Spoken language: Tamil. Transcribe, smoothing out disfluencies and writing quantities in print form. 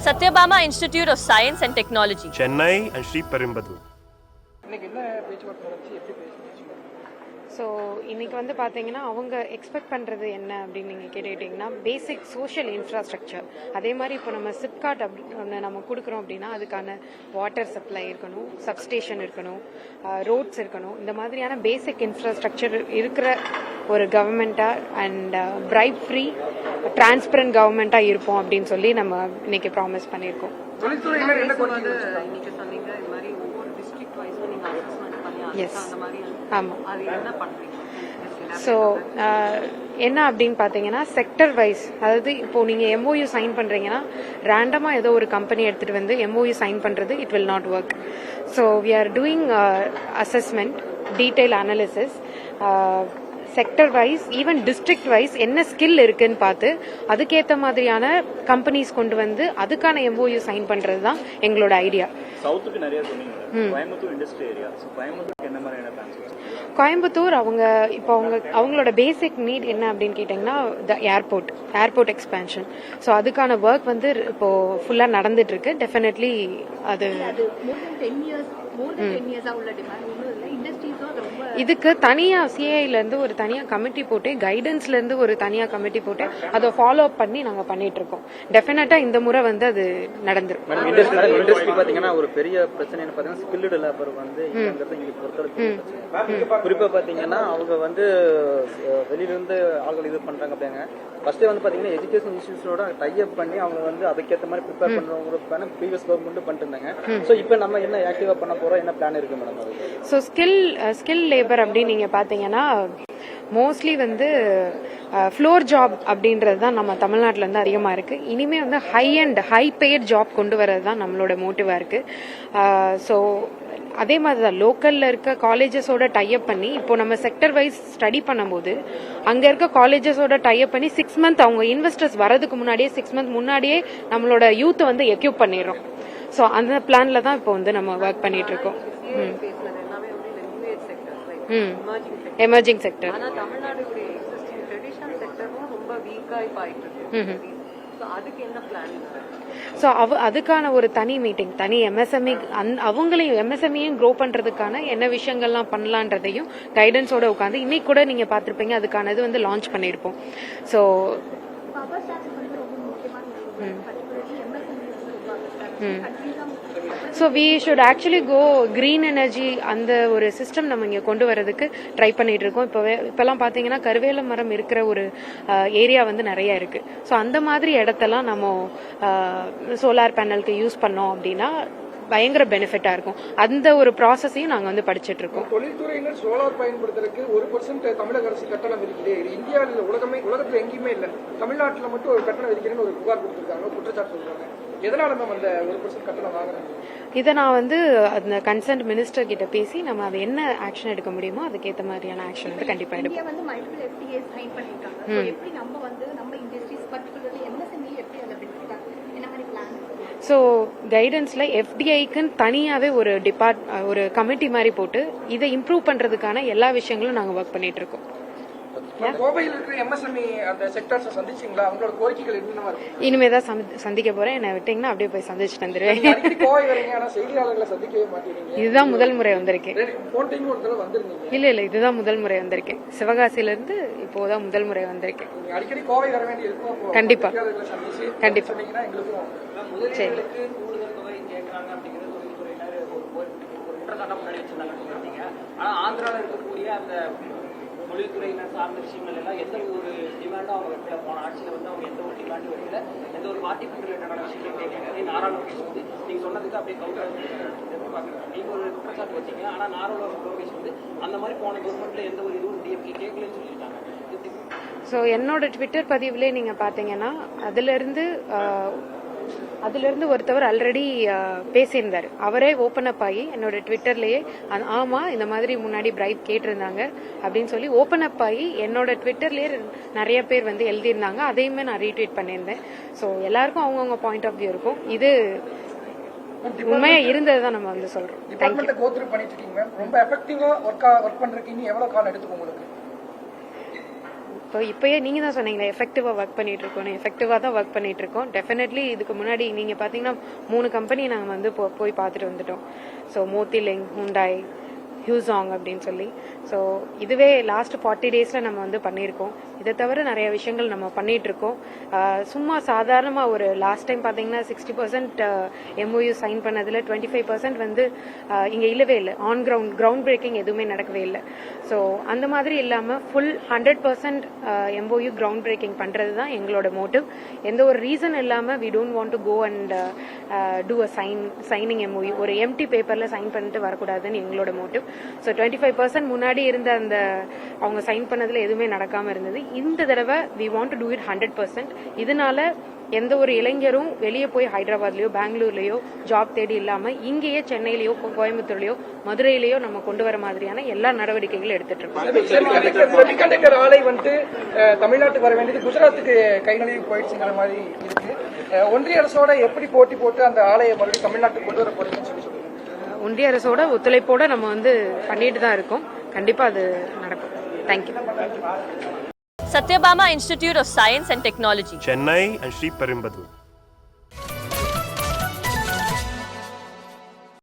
Satyabama Institute of Science and Technology, Chennai and Sri Perumbudur. So இன்றைக்கி வந்து பார்த்தீங்கன்னா அவங்க எக்ஸ்பெக்ட் பண்ணுறது என்ன அப்படின்னு நீங்கள் கேட்டுக்கிட்டிங்கன்னா பேசிக் சோஷியல் இன்ஃப்ராஸ்ட்ரக்சர். அதே மாதிரி இப்போ நம்ம சிப்காட் ஒன்று நம்ம கொடுக்குறோம் அப்படின்னா அதுக்கான வாட்டர் சப்ளை இருக்கணும், சப்ஸ்டேஷன் இருக்கணும், ரோட்ஸ் இருக்கணும். இந்த மாதிரியான பேசிக் இன்ஃப்ராஸ்ட்ரக்சர் இருக்கிற ஒரு கவர்மெண்ட்டாக அண்ட் பிரைப் ஃப்ரீ டிரான்ஸ்பரண்ட் கவர்மெண்ட்டாக இருப்போம் அப்படின்னு சொல்லி நம்ம இன்னைக்கு ப்ராமிஸ் பண்ணியிருக்கோம். எஸ், ஆமாம். ஸோ என்ன அப்படின்னு பார்த்தீங்கன்னா செக்டர் வைஸ், அதாவது இப்போது நீங்கள் எம்ஓயு சைன் பண்ணுறீங்கன்னா ரேண்டமாக ஏதோ ஒரு கம்பெனி எடுத்துகிட்டு வந்து எம்ஓயு சைன் பண்ணுறது it will not work. So we are doing assessment, detail analysis, sector wise even district wise என்ன ஸ்கில் இருக்குன்னு பார்த்து அதுக்கேற்ற மாதிரியான கம்பெனிஸ் கொண்டு வந்து அதுக்கான எம்ஓயு சைன் பண்ணுறது தான் எங்களோட ஐடியா. சவுத்துக்கு நிறைய சொன்னீங்க, கோயம்புத்தூர் இண்டஸ்ட்ரி ஏரியா, கோயம்புத்தூருக்கு என்ன மாதிரியான பிளான்ஸ்? கோயம்புத்தூர் அவங்க இப்போ அவங்களோட பேசிக் நீட் என்ன அப்படின்னு கேட்டிங்கன்னா த ஏர்போர்ட் எக்ஸ்பேன்ஷன். ஸோ அதுக்கான ஒர்க் வந்து இப்போ ஃபுல்லாக நடந்துட்டு இருக்கு. டெஃபினெட்லி அது இதுக்கு தனியாக சிஐலேருந்து ஒரு தனியாக கமிட்டி போட்டு, கைடன்ஸ்லேருந்து ஒரு தனியாக கமிட்டி போட்டு அதை ஃபாலோ அப் பண்ணி நாங்கள் பண்ணிட்டு இருக்கோம். டெஃபினட்டாக இந்த முறை வந்து அது நடந்துரும். இண்டஸ்ட்ரி பார்த்தீங்கன்னா ஒரு பெரிய பிரச்சனை பார்த்தீங்கன்னா ஸ்கில்டு லேபர் வந்து குறிப்பா பாத்தீங்கன்னா அவங்க வந்து வெளியிலிருந்து ஆள்கள் இது பண்றாங்க அப்படிங்க. ஃபர்ஸ்ட் வந்து பாத்தீங்கன்னா எஜுகேஷன் இன்ஸ்டிடியூஷனோட டைப் பண்ணி அவங்க வந்து அதுக்கேற்ற மாதிரி ப்ரிப்பேர் பண்றவங்க ப்ரீவியஸ் கவர்மெண்ட் பண்ணிட்டு இருந்தாங்க. ஸோ இப்போ நம்ம என்ன ஆக்டிவா பண்ண போறோம், என்ன பிளான் இருக்கு மேடம்? ஸோ ஸ்கில் லேபர் அப்படின்னு நீங்க பாத்தீங்கன்னா மோஸ்ட்லி வந்து ஃப்ளோர் ஜாப் அப்படின்றது தான் நம்ம தமிழ்நாட்டில் வந்து அதிகமாக இருக்குது. இனிமேல் வந்து ஹை பெய்ட் ஜாப் கொண்டு வரது தான் நம்மளோட மோட்டிவாக இருக்குது. ஸோ அதே மாதிரி தான் லோக்கலில் இருக்க காலேஜஸோட டைப் பண்ணி இப்போ நம்ம செக்டர் வைஸ் ஸ்டடி பண்ணும்போது அங்கே இருக்க காலேஜஸோட டைப் பண்ணி 6 மந்த் அவங்க இன்வெஸ்டர்ஸ் வரதுக்கு முன்னாடியே 6 மந்த் முன்னாடியே நம்மளோட யூத்தை வந்து எக்யூப் பண்ணிடுறோம். ஸோ அந்த பிளானில் தான் இப்போ வந்து நம்ம ஒர்க் பண்ணிட்டு இருக்கோம். Emerging sector. ஸோ அதுக்கான ஒரு தனி மீட்டிங், தனி எம்எஸ்எம்இ அவங்களையும் எம்எஸ்எம்இயும் க்ரோ பண்றதுக்கான என்ன விஷயங்கள்லாம் பண்ணலான்றதையும் கைடன்ஸோட உட்காந்து இன்னைக்கு கூட நீங்க பார்த்துருப்பீங்க, அதுக்கான இது வந்து லான்ச் பண்ணியிருப்போம். So so we should actually go green energy, அந்த ஒரு சிஸ்டம் நம்ம இங்கே கொண்டு வரதுக்கு ட்ரை பண்ணிட்டு இருக்கோம். இப்போல்லாம் பார்த்தீங்கன்னா கருவேல மரம் இருக்கிற ஒரு ஏரியா வந்து நிறைய இருக்கு. ஸோ அந்த மாதிரி இடத்தெல்லாம் நம்ம சோலார் பேனலுக்கு யூஸ் பண்ணோம் அப்படின்னா பயங்கர பெனிஃபிட்டா இருக்கும். அந்த ஒரு ப்ராசஸையும் நாங்க வந்து படிச்சுட்டு இருக்கோம். தொழில்துறையினர் சோலார் பயன்படுத்துறதுக்கு 1% தமிழக அரசு கட்டணம் இருக்குது. இது இந்தியாவில் உலகத்துல எங்கேயுமே இல்லை, தமிழ்நாட்டில் மட்டும் ஒரு கட்டணம் இருக்கிறேன்னு ஒரு புகார் கொடுத்துருக்காங்க, குற்றச்சாட்டு சொல்றாங்க. எதனால நம்ம அந்த 1% கட்டணம் வாங்கணும்? இதை நான் வந்து அந்த கன்சர்ன் மினிஸ்டர் கிட்ட பேசி நம்ம அது என்ன ஆக்ஷன் எடுக்க முடியுமோ அதுக்கேற்ற மாதிரியான ஆக்ஷன் வந்து கண்டிப்பா எடுப்போம். ஸோ கைடன்ஸ்ல எஃப்டிஐக்குன்னு தனியாவே ஒரு கமிட்டி மாதிரி போட்டு இதை இம்ப்ரூவ் பண்றதுக்கான எல்லா விஷயங்களும் நாங்க ஒர்க் பண்ணிட்டு இருக்கோம். கோவையில் இருக்கிற எம்எஸ்எம்இ அந்த செக்டர்ஸ் சந்திச்சீங்களா? அவங்களோட கோரிக்கைகள் என்னவா இருக்கு? இனிமே தான் சந்திக்க போறேன். என்ன விட்டீங்கன்னா அப்படியே போய் சந்திச்சுட்டு வந்துருவேன். கோவை வரீங்க, ஆனா செய்தியாளர்களை சந்திக்கவே மாட்டேங்கிறீங்க. இதுதான் முதல் முறை வந்திருக்கேன். போன டைம் ஒரு தடவை வந்திருந்தீங்க. இல்ல இதுதான் முதல் முறை வந்திருக்கேன். சிவகாசியில இருந்து இப்போதான் முதல் முறை வந்திருக்கேன். அடிக்கடி கோவை வர வேண்டி இருக்கும். கண்டிப்பா கண்டிப்பா. சரி, தொழில்துறையினர் சார்ந்த விஷயங்கள் எல்லாம் எந்த ஒரு டிமாண்டும் அவங்க வைக்கல. போன ஆட்சியில் வந்து அவங்க எந்த ஒரு டிமாண்டும் வைக்கல, எந்த ஒரு பார்ட்டிக்கு ரிலேட்டடான விஷயங்கள் கேட்கல. நாராயண வந்து நீங்க சொன்னதுக்கு அப்படியே கவுண்டர் நீங்க ஒரு குற்றச்சாட்டு வச்சீங்க. ஆனா நாராயண லோகேஷ் வந்து அந்த மாதிரி போன கவர்மெண்ட்ல எந்த ஒரு இதுவும் டிஎம்கே கேட்கலன்னு சொல்லியிருக்காங்க. ஸோ என்னோட ட்விட்டர் பதிவுலேயே நீங்க பாத்தீங்கன்னா அதுல இருந்து ஒருத்தவர் ஆல்ரெடி பேசியிருந்தாரு. அவரே ஓப்பன் அப் ஆகி என்னோட ட்விட்டர்லயே ஆமா இந்த மாதிரி முன்னாடி பிரைப் கேட்டிருந்தாங்க அப்படின்னு சொல்லி ஓப்பன் அப் ஆகி என்னோட ட்விட்டர்லயே நிறைய பேர் வந்து எழுதியிருந்தாங்க. அதையுமே நான் ரீட்வீட் பண்ணியிருந்தேன். ஸோ எல்லாருக்கும் அவங்கவுங்க பாயிண்ட் ஆஃப் வியூ இருக்கும். இது உண்மையா இருந்ததுதான் நம்ம வந்து சொல்றோம். டிபார்ட்மென்ட் கோ த்ரூ பண்ணிட்டு இருக்கீங்க மேம். ரொம்ப எஃபெக்டிவா ஒர்க் பண்றதுக்கு இன்னும் எவ்வளவு காலம் எடுத்துக்கும் உங்களுக்கு? இப்போயே நீங்கள் தான் சொன்னீங்களே எஃபெக்டிவாக ஒர்க் பண்ணிட்டு இருக்கோம், எஃபெக்டிவாக தான் ஒர்க் பண்ணிட்டு இருக்கோம். டெஃபினெட்லி இதுக்கு முன்னாடி நீங்கள் பார்த்தீங்கன்னா 3 கம்பெனி நாங்கள் வந்து போய் பார்த்துட்டு வந்துட்டோம். ஸோ மோத்திலிங், ஹுண்டாய், ஹியூசாங் அப்படின்னு சொல்லி. ஸோ இதுவே லாஸ்ட் 40 டேஸில் நம்ம வந்து பண்ணியிருக்கோம். இதை தவிர நிறைய விஷயங்கள் நம்ம பண்ணிட்டு இருக்கோம். சும்மா சாதாரணமாக ஒரு லாஸ்ட் டைம் பார்த்தீங்கன்னா 60% MOU சைன் பண்ணதில் 25% வந்து இங்கே இல்லவே இல்லை. ஆன் கிரவுண்ட் பிரேக்கிங் எதுவுமே நடக்கவே இல்லை. ஸோ அந்த மாதிரி இல்லாமல் ஃபுல் 100% MOU கிரவுண்ட் பிரேக்கிங் பண்ணுறது தான் எங்களோட மோட்டிவ். எந்த ஒரு ரீசன் இல்லாமல் we don't want to go and do a signing MOU. ஒரு எம்டி பேப்பரில் சைன் பண்ணிட்டு வரக்கூடாதுன்னு எங்களோட மோட்டிவ். ஸோ 25% முன்னாடி இருந்த அந்த அவங்க சைன் பண்ணதில் எதுவுமே நடக்காமல் இருந்தது. இந்த தடவை we want to do it 100%. இதனால எந்த ஒரு இளைஞரும் வெளியே போய் ஹைதராபாத்லயோ பெங்களூர்லயோ ஜாப் தேடி இல்லாம இங்கேயே சென்னையிலயோ கோயம்புத்தூர்லயோ மதுரையிலயோ நம்ம கொண்டு வர மாதிரியான எல்லா நடவடிக்கைகளும் எடுத்துட்டு இருக்கோம். செமிகண்டக்டர் ஆலை வந்து தமிழ்நாட்டுக்கு வர வேண்டியது குஜராத்துக்கு கை நழுவி போயிடுச்சுங்கிற மாதிரி இருக்கு. ஒன்றிய அரசோட எப்படி போட்டி போட்டு அந்த ஆலையை மறுபடியும் தமிழ்நாட்டுக்கு கொண்டு வர போறீங்கன்னு சொல்லி சொல்லுங்க. ஒன்றிய அரசோட ஒத்துழைப்போட நம்ம வந்து பண்ணிட்டு தான் இருக்கோம். கண்டிப்பா அது நடக்கும். Thank you. Satyabama Institute of Science and Technology. Chennai and Sri Perumbadur.